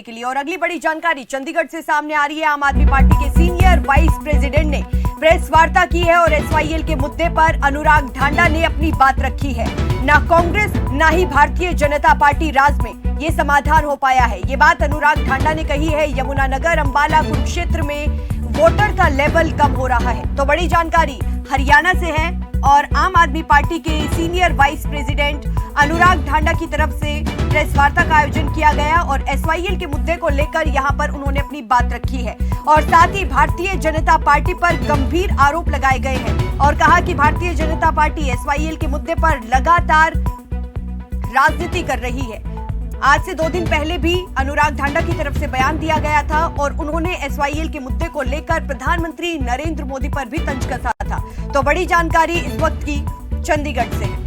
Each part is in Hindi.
के लिए। और अगली बड़ी जानकारी चंडीगढ़ से सामने आ रही है। आम आदमी पार्टी के सीनियर वाइस प्रेसिडेंट ने प्रेस वार्ता की है और एसवाईएल के मुद्दे पर अनुराग ढांडा ने अपनी बात रखी है। ना कांग्रेस ना ही भारतीय जनता पार्टी राज में ये समाधान हो पाया है। ये बात अनुराग ढांडा ने कही है। यमुनानगर, अंबाला, कुरुक्षेत्र में वोटर का लेवल कम हो रहा है। तो बड़ी जानकारी हरियाणा से है और आम आदमी पार्टी के सीनियर वाइस प्रेसिडेंट अनुराग ढांडा की तरफ से प्रेस वार्ता का आयोजन किया गया और एसवाईएल के मुद्दे को लेकर यहां पर उन्होंने अपनी बात रखी है और साथ ही भारतीय जनता पार्टी पर गंभीर आरोप लगाए गए हैं और कहा कि भारतीय जनता पार्टी एसवाईएल के मुद्दे पर लगातार राजनीति कर रही है। आज से 2 दिन पहले भी अनुराग ढांडा की तरफ से बयान दिया गया था और उन्होंने एसवाईएल के मुद्दे को लेकर प्रधानमंत्री नरेंद्र मोदी पर भी तंज कसा था। तो बड़ी जानकारी इस वक्त की चंडीगढ़ से है।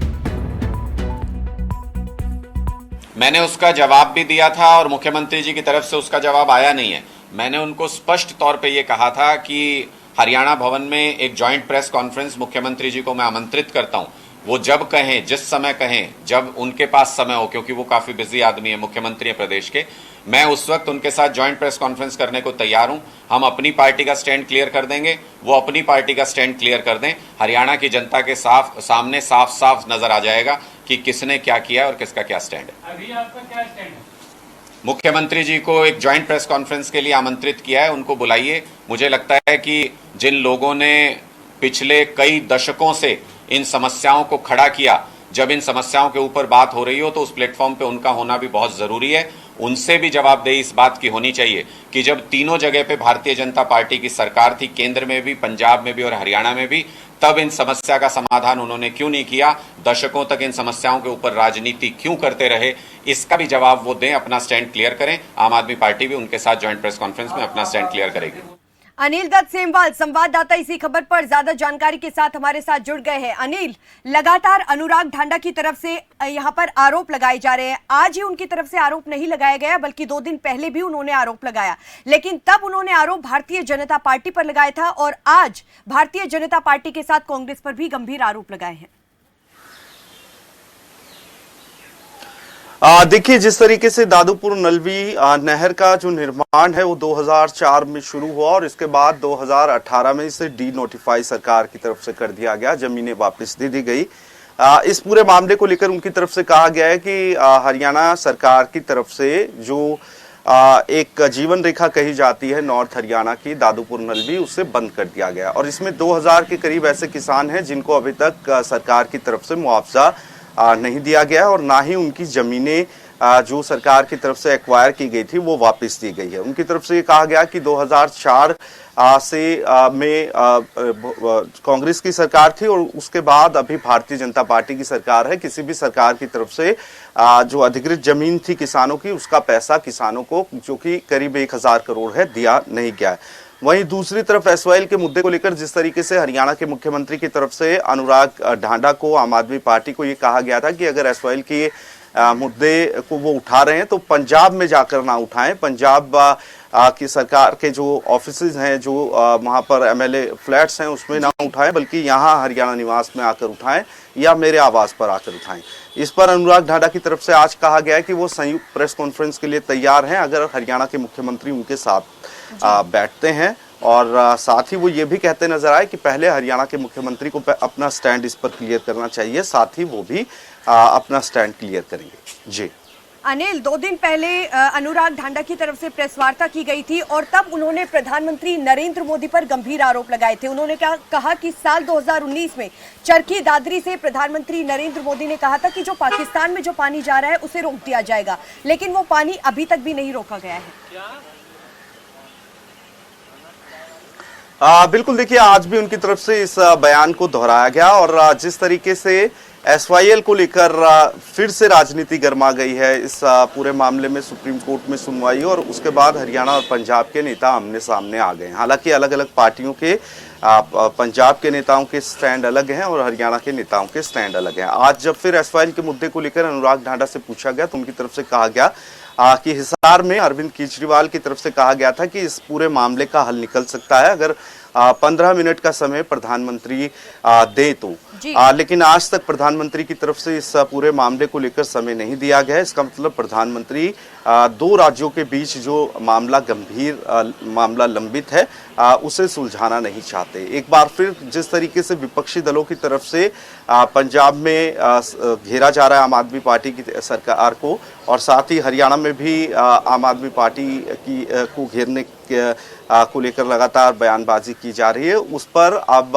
मैंने उसका जवाब भी दिया था और मुख्यमंत्री जी की तरफ से उसका जवाब आया नहीं है। मैंने उनको स्पष्ट तौर पे ये कहा था कि हरियाणा भवन में एक जॉइंट प्रेस कॉन्फ्रेंस मुख्यमंत्री जी को मैं आमंत्रित करता हूं। वो जब कहें, जिस समय कहें, जब उनके पास समय हो, क्योंकि वो काफी बिजी आदमी है, मुख्यमंत्री है प्रदेश के, मैं उस वक्त उनके साथ जॉइंट प्रेस कॉन्फ्रेंस करने को तैयार हूं। हम अपनी पार्टी का स्टैंड क्लियर कर देंगे, वो अपनी पार्टी का स्टैंड क्लियर कर दें। हरियाणा की जनता के सामने साफ साफ नजर आ जाएगा कि किसने क्या किया और किसका क्या स्टैंड है। अभी आपका क्या स्टैंड है? मुख्यमंत्री जी को एक जॉइंट प्रेस कॉन्फ्रेंस के लिए आमंत्रित किया है, उनको बुलाइए। मुझे लगता है कि जिन लोगों ने पिछले कई दशकों से इन समस्याओं को खड़ा किया, जब इन समस्याओं के ऊपर बात हो रही हो तो उस प्लेटफॉर्म पे उनका होना भी बहुत जरूरी है। उनसे भी जवाबदेही इस बात की होनी चाहिए कि जब तीनों जगह पे भारतीय जनता पार्टी की सरकार थी, केंद्र में भी, पंजाब में भी और हरियाणा में भी, तब इन समस्या का समाधान उन्होंने क्यों नहीं किया, दशकों तक इन समस्याओं के ऊपर राजनीति क्यों करते रहे, इसका भी जवाब वो दें, अपना स्टैंड क्लियर करें। आम आदमी पार्टी भी उनके साथ ज्वाइंट प्रेस कॉन्फ्रेंस में अपना स्टैंड क्लियर करेगी। अनिल दत्त सेमवाल संवाददाता इसी खबर पर ज्यादा जानकारी के साथ हमारे साथ जुड़ गए हैं। अनिल, लगातार अनुराग ढांडा की तरफ से यहां पर आरोप लगाए जा रहे हैं। आज ही उनकी तरफ से आरोप नहीं लगाया गया, बल्कि 2 दिन पहले भी उन्होंने आरोप लगाया, लेकिन तब उन्होंने आरोप भारतीय जनता पार्टी पर लगाया था और आज भारतीय जनता पार्टी के साथ कांग्रेस पर भी गंभीर आरोप लगाए हैं। देखिए, जिस तरीके से दादूपुर नलवी नहर का जो निर्माण है वो 2004 में शुरू हुआ और इसके बाद 2018 में इसे डी नोटिफाई सरकार की तरफ से कर दिया गया, जमीनें वापस दे दी गई। इस पूरे मामले को लेकर उनकी तरफ से कहा गया है कि हरियाणा सरकार की तरफ से जो एक जीवन रेखा कही जाती है नॉर्थ हरियाणा की, दादूपुर नलवी, उसे बंद कर दिया गया और इसमें 2000 के करीब ऐसे किसान हैं जिनको अभी तक सरकार की तरफ से मुआवजा नहीं दिया गया और ना ही उनकी जमीनें जो सरकार की तरफ से एक्वायर की गई थी वो वापस दी गई है। उनकी तरफ से ये कहा गया कि 2004 से में कांग्रेस की सरकार थी और उसके बाद अभी भारतीय जनता पार्टी की सरकार है। किसी भी सरकार की तरफ से जो अधिकृत जमीन थी किसानों की, उसका पैसा किसानों को, जो कि करीब 1000 करोड़ है, दिया नहीं गया है। वहीं दूसरी तरफ एसवाईएल के मुद्दे को लेकर जिस तरीके से हरियाणा के मुख्यमंत्री की तरफ से अनुराग ढांडा को, आम आदमी पार्टी को, ये कहा गया था कि अगर एसवाईएल के मुद्दे को वो उठा रहे हैं तो पंजाब में जाकर ना उठाएं, पंजाब की सरकार के जो ऑफिसेज हैं, जो वहां पर एमएलए फ्लैट्स हैं, उसमें ना उठाएं, बल्कि यहाँ हरियाणा निवास में आकर उठाएं या मेरे आवास पर आकर उठाएं। इस पर अनुराग ढांडा की तरफ से आज कहा गया है कि वो संयुक्त प्रेस कॉन्फ्रेंस के लिए तैयार हैं अगर हरियाणा के मुख्यमंत्री उनके साथ बैठते हैं और साथ ही वो ये भी कहते नजर आए कि पहले हरियाणा के मुख्यमंत्री को अपना स्टैंड इस पर क्लियर करना चाहिए, साथ ही वो भी अपना स्टैंड क्लियर करेंगे। जी अनिल, 2 दिन पहले अनुराग ढांडा की तरफ से प्रेस वार्ता की गई थी और तब उन्होंने प्रधानमंत्री नरेंद्र मोदी पर गंभीर आरोप लगाए थे। उन्होंने क्या कहा कि साल 2019 में चरखी दादरी से प्रधानमंत्री नरेंद्र मोदी ने कहा था कि जो पाकिस्तान में जो पानी जा रहा है उसे रोक दिया जाएगा, लेकिन वो पानी अभी तक भी नहीं रोका गया है। बिल्कुल, देखिए, आज भी उनकी तरफ से इस बयान को दोहराया गया और जिस तरीके से एसवाईएल को लेकर फिर से राजनीति गर्मा गई है, इस पूरे मामले में सुप्रीम कोर्ट में सुनवाई और उसके बाद हरियाणा और पंजाब के नेता आमने सामने आ गए। हालांकि अलग अलग पार्टियों के पंजाब के नेताओं के स्टैंड अलग हैं और हरियाणा के नेताओं के स्टैंड अलग हैं। आज जब फिर एसवाईएल के मुद्दे को लेकर अनुराग ढांडा से पूछा गया तो उनकी तरफ से कहा गया कि हिसार में अरविंद केजरीवाल की तरफ से कहा गया था कि इस पूरे मामले का हल निकल सकता है अगर 15 मिनट का समय प्रधानमंत्री दे तो जी। लेकिन आज तक प्रधानमंत्री की तरफ से इस पूरे मामले को लेकर समय नहीं दिया गया है। इसका मतलब प्रधानमंत्री दो राज्यों के बीच जो मामला लंबित है उसे सुलझाना नहीं चाहते। एक बार फिर जिस तरीके से विपक्षी दलों की तरफ से पंजाब में घेरा जा रहा है आम आदमी पार्टी की सरकार को, और साथ ही हरियाणा में भी आम आदमी पार्टी को घेरने को लेकर लगातार बयानबाजी की जा रही है, उस पर अब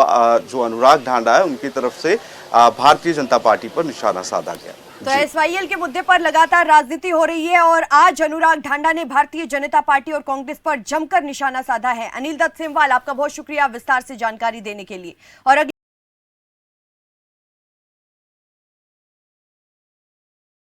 जो अनुराग ढांडा है उनकी तरफ से भारतीय जनता पार्टी पर निशाना साधा गया। तो एसवाईएल के मुद्दे पर लगातार राजनीति हो रही है और आज अनुराग ढांडा ने भारतीय जनता पार्टी और कांग्रेस पर जमकर निशाना साधा है। अनिल दत्त सेमवाल, आपका बहुत शुक्रिया विस्तार से जानकारी देने के लिए। और